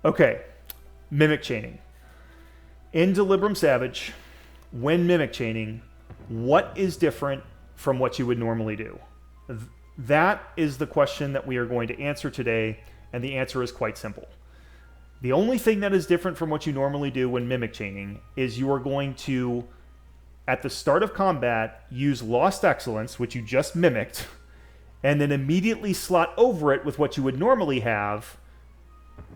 Okay, mimic chaining. In Delibram Savage, when mimic chaining, what is different from what you would normally do? That is the question that we are going to answer today, and the answer is quite simple. The only thing that is different from what you normally do when mimic chaining is you are going to, at the start of combat, use Lost Excellence, which you just mimicked, and then immediately slot over it with what you would normally have,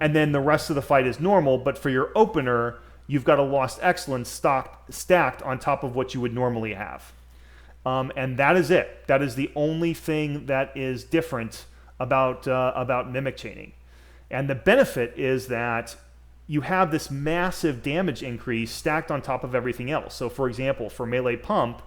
and then the rest of the fight is normal, but for your opener, you've got a Lost Excellence stacked on top of what you would normally have. And that is it. That is the only thing that is different about mimic chaining. And the benefit is that you have this massive damage increase stacked on top of everything else. So for example, for melee pump,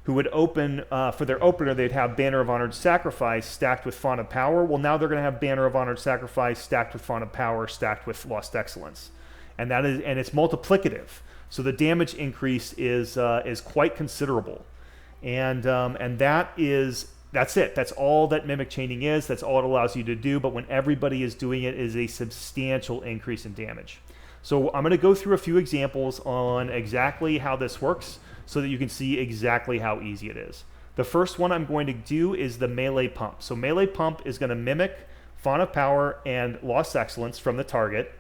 who would open, for their opener, they'd have Banner of Honored Sacrifice stacked with Font of Power. Well, now they're going to have Banner of Honored Sacrifice stacked with Font of Power, stacked with Lost Excellence. And it's multiplicative. So the damage increase is quite considerable. And that's it. That's all that mimic chaining is. That's all it allows you to do. But when everybody is doing it, is a substantial increase in damage. So I'm going to go through a few examples on exactly how this works so that you can see exactly how easy it is. The first one I'm going to do is the melee pump. So melee pump is going to mimic Font of Power and Lost Excellence from the target.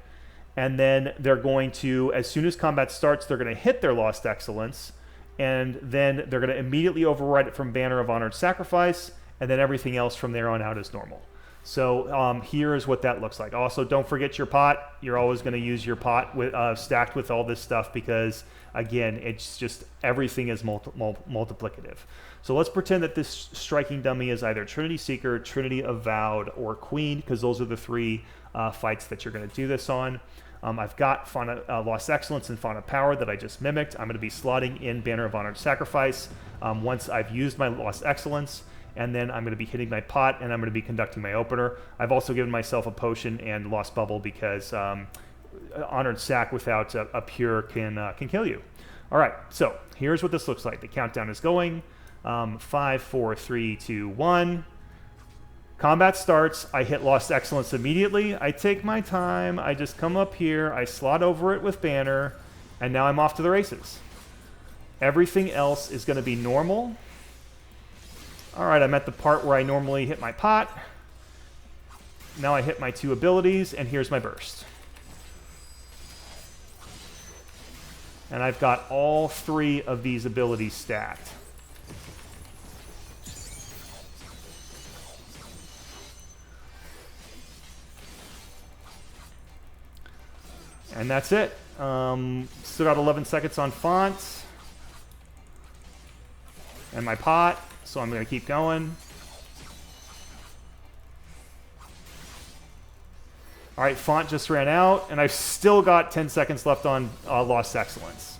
And then they're going to, as soon as combat starts, they're going to hit their Lost Excellence. And then they're going to immediately override it from Banner of Honored Sacrifice, and then everything else from there on out is normal. So here is what that looks like. Also, don't forget your pot. You're always going to use your pot with, stacked with all this stuff because, again, it's just everything is multiplicative. So let's pretend that this striking dummy is either Trinity Seeker, Trinity Avowed, or Queen, because those are the three fights that you're going to do this on. I've got Lost Excellence and Font of Power that I just mimicked. I'm going to be slotting in Banner of Honored Sacrifice once I've used my Lost Excellence, and then I'm going to be hitting my pot, and I'm going to be conducting my opener. I've also given myself a potion and Lost Bubble because Honored Sac without a Pure can kill you. All right, so here's what this looks like. The countdown is going. 5, 4, 3, 2, 1. Combat starts, I hit Lost Excellence immediately, I take my time, I just come up here, I slot over it with Banner, and now I'm off to the races. Everything else is going to be normal. Alright, I'm at the part where I normally hit my pot. Now I hit my 2 abilities, and here's my burst. And I've got all 3 of these abilities stacked. And that's it. Still got 11 seconds on font. And my pot, so I'm going to keep going. All right, font just ran out, and I've still got 10 seconds left on Lost Excellence.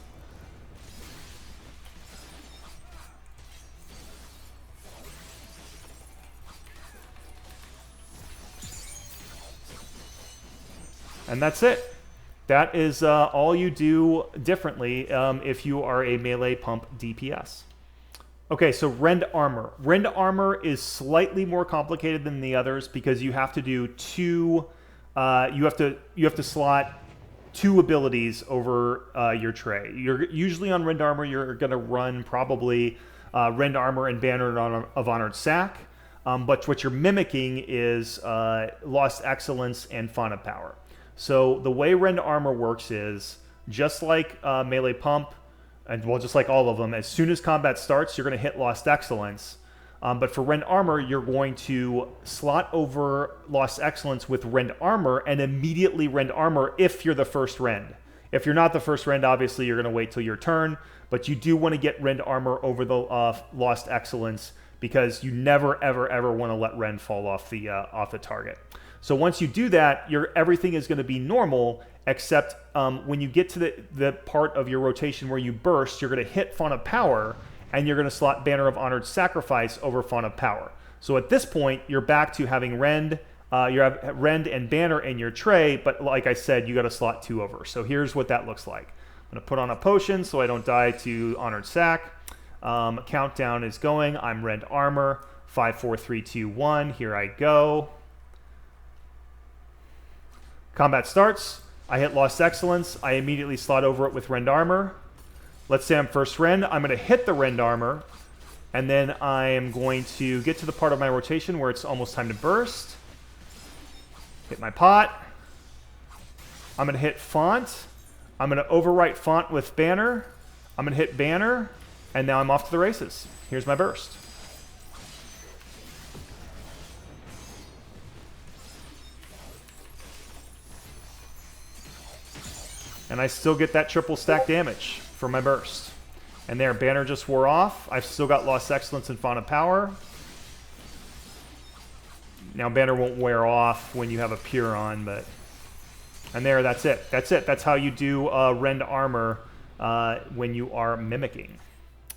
And that's it. That is all you do differently if you are a melee pump DPS. Okay, so Rend Armor. Rend Armor is slightly more complicated than the others because you have to do two. You have to slot 2 abilities over your tray. You're usually on Rend Armor. You're going to run probably Rend Armor and Banner of Honored Sac. But what you're mimicking is Lost Excellence and Font of Power. So the way Rend Armor works is, just like Melee Pump, and well, just like all of them, as soon as combat starts, you're going to hit Lost Excellence. But for Rend Armor, you're going to slot over Lost Excellence with Rend Armor and immediately Rend Armor if you're the first Rend. If you're not the first Rend, obviously you're going to wait till your turn, but you do want to get Rend Armor over the Lost Excellence because you never, ever, ever want to let Rend fall off the target. So once you do that, everything is going to be normal, except when you get to the part of your rotation where you burst, you're going to hit Font of Power, and you're going to slot Banner of Honored Sacrifice over Font of Power. So at this point, you're back to having Rend. You have Rend and Banner in your tray, but like I said, you got to slot 2 over. So here's what that looks like. I'm going to put on a potion so I don't die to Honored Sac. Countdown is going. I'm Rend Armor. 5, 4, 3, 2, 1. Here I go. Combat starts. I hit Lost Excellence. I immediately slot over it with Rend Armor. Let's say I'm first Rend. I'm going to hit the Rend Armor, and then I am going to get to the part of my rotation where it's almost time to burst. Hit my pot. I'm going to hit Font. I'm going to overwrite Font with Banner. I'm going to hit Banner, and now I'm off to the races. Here's my burst. And I still get that triple stack damage for my burst. And there, Banner just wore off. I've still got Lost Excellence and Font of Power. Now Banner won't wear off when you have a Pure on, but... And there, that's it. That's it. That's how you do Rend Armor when you are mimicking.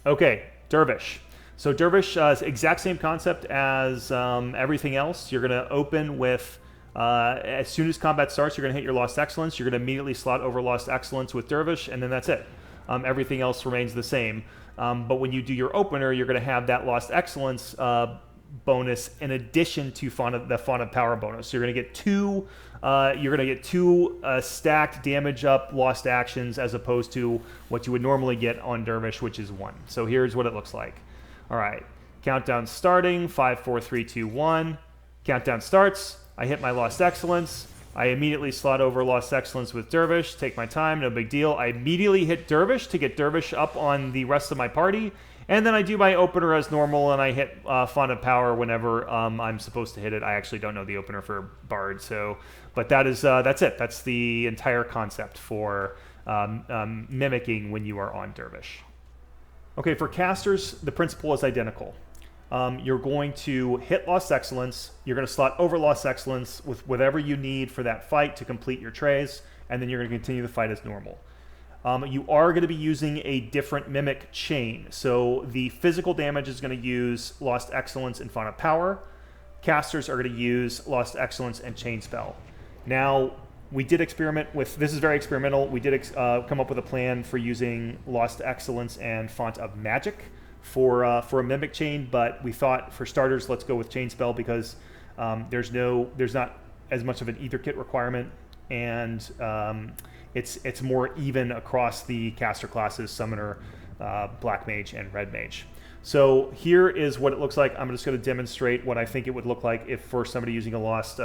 Okay, Dervish. So Dervish is exact same concept as everything else. You're going to open with... as soon as combat starts, you're going to hit your Lost Excellence. You're going to immediately slot over Lost Excellence with Dervish, and then that's it. Everything else remains the same. But when you do your opener, you're going to have that Lost Excellence bonus in addition to the Font of Power bonus. So you're going to get two. You're going to get two stacked damage up Lost actions as opposed to what you would normally get on Dervish, which is one. So here's what it looks like. All right, countdown starting. 5, 4, 3, 2, 1. Countdown starts. I hit my Lost Excellence. I immediately slot over Lost Excellence with Dervish. Take my time, no big deal. I immediately hit Dervish to get Dervish up on the rest of my party. And then I do my opener as normal, and I hit Font of Power whenever I'm supposed to hit it. I actually don't know the opener for Bard, but that's it. That's the entire concept for mimicking when you are on Dervish. Okay, for casters, the principle is identical. You're going to hit Lost Excellence. You're going to slot over Lost Excellence with whatever you need for that fight to complete your trays, and then you're going to continue the fight as normal. You are going to be using a different Mimic chain. So the physical damage is going to use Lost Excellence and Font of Power. Casters are going to use Lost Excellence and Chain Spell. Now, we did experiment with, this is very experimental, we did come up with a plan for using Lost Excellence and Font of Magic for a Mimic chain, but we thought for starters, let's go with Chain Spell because there's not as much of an Ether Kit requirement, and it's more even across the caster classes, Summoner, Black Mage, and Red Mage. So here is what it looks like. I'm just going to demonstrate what I think it would look like if for somebody using a lost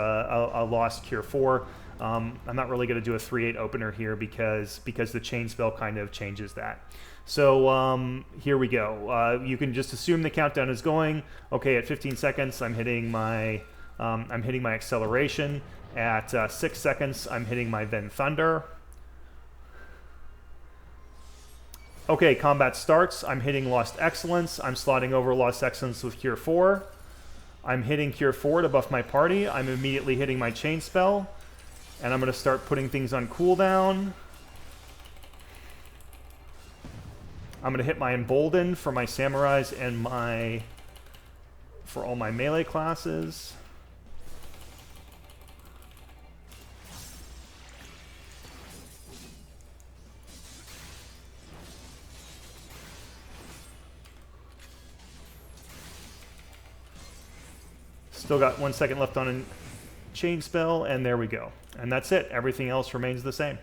Cure 4. I'm not really going to do a 3/8 opener here because the Chain Spell kind of changes that. So here we go. You can just assume the countdown is going. Okay, at 15 seconds, I'm hitting my acceleration. At 6 seconds, I'm hitting my Then Thunder. Okay, combat starts. I'm hitting Lost Excellence. I'm slotting over Lost Excellence with Cure 4. I'm hitting Cure 4 to buff my party. I'm immediately hitting my Chain Spell. And I'm going to start putting things on cooldown. I'm going to hit my Embolden for my Samurais and for all my melee classes. Still got 1 second left on a Chain Spell, and there we go. And that's it. Everything else remains the same.